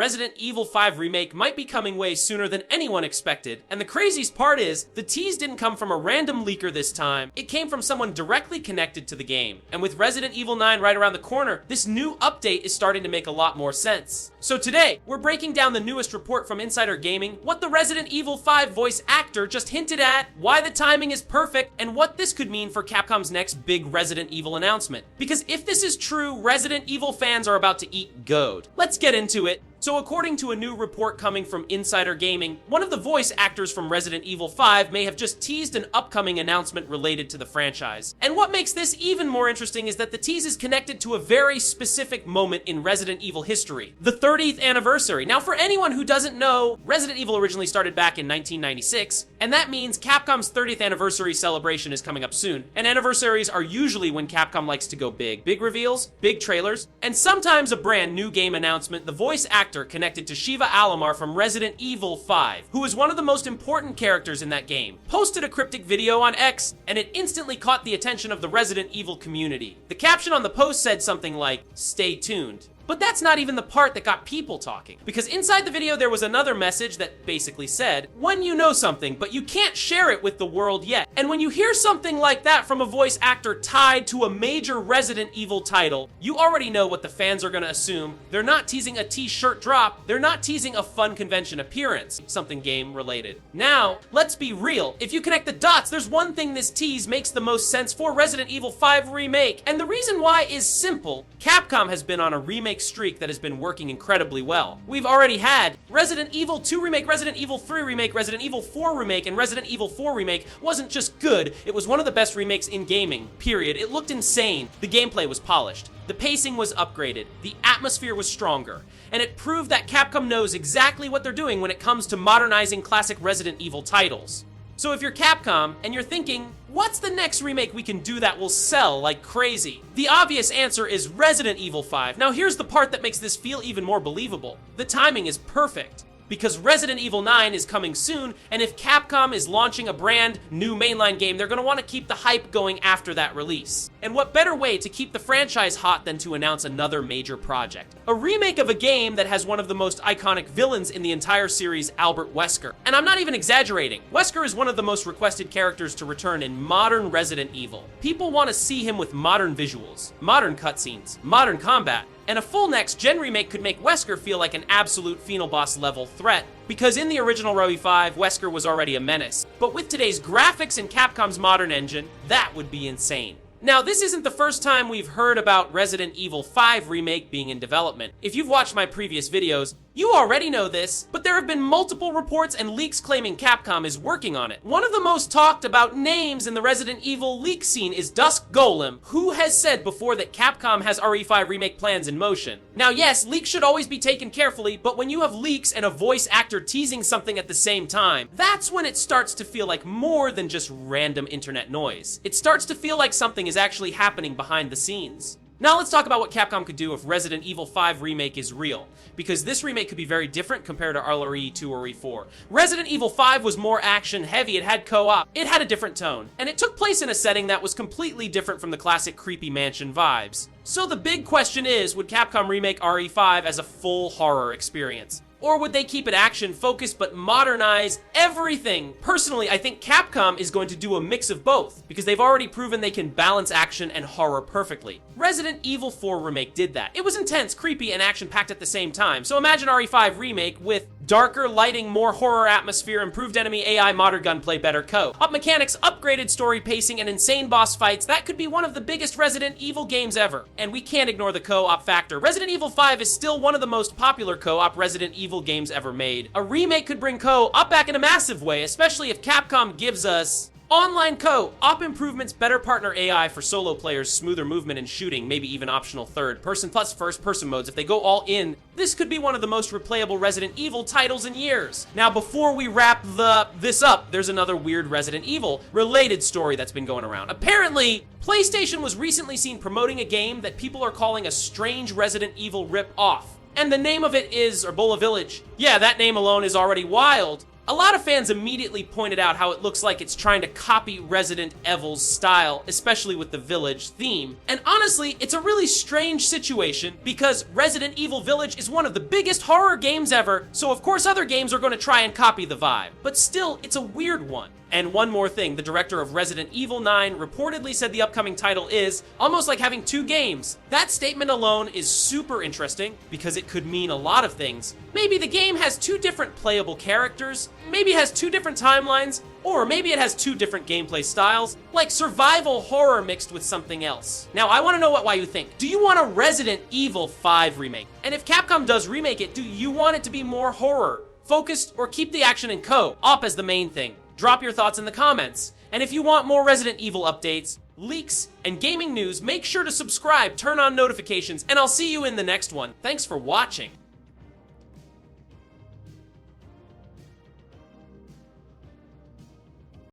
Resident Evil 5 Remake might be coming way sooner than anyone expected, and the craziest part is, the tease didn't come from a random leaker this time, it came from someone directly connected to the game. And with Resident Evil 9 right around the corner, this new update is starting to make a lot more sense. So today, we're breaking down the newest report from Insider Gaming, what the Resident Evil 5 voice actor just hinted at, why the timing is perfect, and what this could mean for Capcom's next big Resident Evil announcement. Because if this is true, Resident Evil fans are about to eat goad. Let's get into it. So according to a new report coming from Insider Gaming, one of the voice actors from Resident Evil 5 may have just teased an upcoming announcement related to the franchise. And what makes this even more interesting is that the tease is connected to a very specific moment in Resident Evil history, the 30th anniversary. Now for anyone who doesn't know, Resident Evil originally started back in 1996, and that means Capcom's 30th anniversary celebration is coming up soon. And anniversaries are usually when Capcom likes to go big. Big reveals, big trailers, and sometimes a brand new game announcement. The voice actor connected to Shiva Alomar from Resident Evil 5, who is one of the most important characters in that game, posted a cryptic video on X, and it instantly caught the attention of the Resident Evil community. The caption on the post said something like, "Stay tuned." But that's not even the part that got people talking. Because inside the video there was another message that basically said, when you know something, but you can't share it with the world yet. And when you hear something like that from a voice actor tied to a major Resident Evil title, you already know what the fans are gonna assume. They're not teasing a t-shirt drop, they're not teasing a fun convention appearance, something game related. Now, let's be real. If you connect the dots, there's one thing this tease makes the most sense for: Resident Evil 5 Remake. And the reason why is simple. Capcom has been on a remake streak that has been working incredibly well. We've already had Resident Evil 2 Remake, Resident Evil 3 Remake, Resident Evil 4 Remake, and Resident Evil 4 Remake wasn't just good, it was one of the best remakes in gaming, period. It looked insane. The gameplay was polished. The pacing was upgraded. The atmosphere was stronger. And it proved that Capcom knows exactly what they're doing when it comes to modernizing classic Resident Evil titles. So if you're Capcom and you're thinking, what's the next remake we can do that will sell like crazy? The obvious answer is Resident Evil 5. Now here's the part that makes this feel even more believable. The timing is perfect. Because Resident Evil 9 is coming soon, and if Capcom is launching a brand new mainline game, they're gonna want to keep the hype going after that release. And what better way to keep the franchise hot than to announce another major project? A remake of a game that has one of the most iconic villains in the entire series, Albert Wesker. And I'm not even exaggerating. Wesker is one of the most requested characters to return in modern Resident Evil. People want to see him with modern visuals, modern cutscenes, modern combat. And a full next-gen remake could make Wesker feel like an absolute final boss level threat, because in the original ROE 5, Wesker was already a menace. But with today's graphics and Capcom's modern engine, that would be insane. Now, this isn't the first time we've heard about Resident Evil 5 Remake being in development. If you've watched my previous videos, you already know this, but there have been multiple reports and leaks claiming Capcom is working on it. One of the most talked about names in the Resident Evil leak scene is Dusk Golem, who has said before that Capcom has RE5 remake plans in motion. Now yes, leaks should always be taken carefully, but when you have leaks and a voice actor teasing something at the same time, that's when it starts to feel like more than just random internet noise. It starts to feel like something is actually happening behind the scenes. Now let's talk about what Capcom could do if Resident Evil 5 Remake is real, because this remake could be very different compared to RE2 or RE4. Resident Evil 5 was more action heavy, it had co-op, it had a different tone, and it took place in a setting that was completely different from the classic creepy mansion vibes. So the big question is, would Capcom remake RE5 as a full horror experience? Or would they keep it action-focused but modernize everything? Personally, I think Capcom is going to do a mix of both, because they've already proven they can balance action and horror perfectly. Resident Evil 4 Remake did that. It was intense, creepy, and action-packed at the same time, so imagine RE5 Remake with darker lighting, more horror atmosphere, improved enemy AI, modern gunplay, better co-op mechanics, upgraded story pacing, and insane boss fights. That could be one of the biggest Resident Evil games ever. And we can't ignore the co-op factor. Resident Evil 5 is still one of the most popular co-op Resident Evil games ever made. A remake could bring co-op back in a massive way, especially if Capcom gives us online co-op improvements, better partner AI for solo players, smoother movement and shooting, maybe even optional third-person plus first-person modes. If they go all in, this could be one of the most replayable Resident Evil titles in years. Now, before we wrap this up, there's another weird Resident Evil related story that's been going around. Apparently, PlayStation was recently seen promoting a game that people are calling a strange Resident Evil rip-off. And the name of it is Ebola Village. Yeah, that name alone is already wild. A lot of fans immediately pointed out how it looks like it's trying to copy Resident Evil's style, especially with the village theme. And honestly, it's a really strange situation because Resident Evil Village is one of the biggest horror games ever, so of course other games are going to try and copy the vibe. But still, it's a weird one. And one more thing, the director of Resident Evil 9 reportedly said the upcoming title is almost like having two games. That statement alone is super interesting because it could mean a lot of things. Maybe the game has two different playable characters, maybe it has two different timelines, or maybe it has two different gameplay styles, like survival horror mixed with something else. Now, I want to know what you think. Do you want a Resident Evil 5 remake? And if Capcom does remake it, do you want it to be more horror focused or keep the action and co-op as the main thing? Drop your thoughts in the comments. And if you want more Resident Evil updates, leaks, and gaming news, make sure to subscribe, turn on notifications, and I'll see you in the next one. Thanks for watching.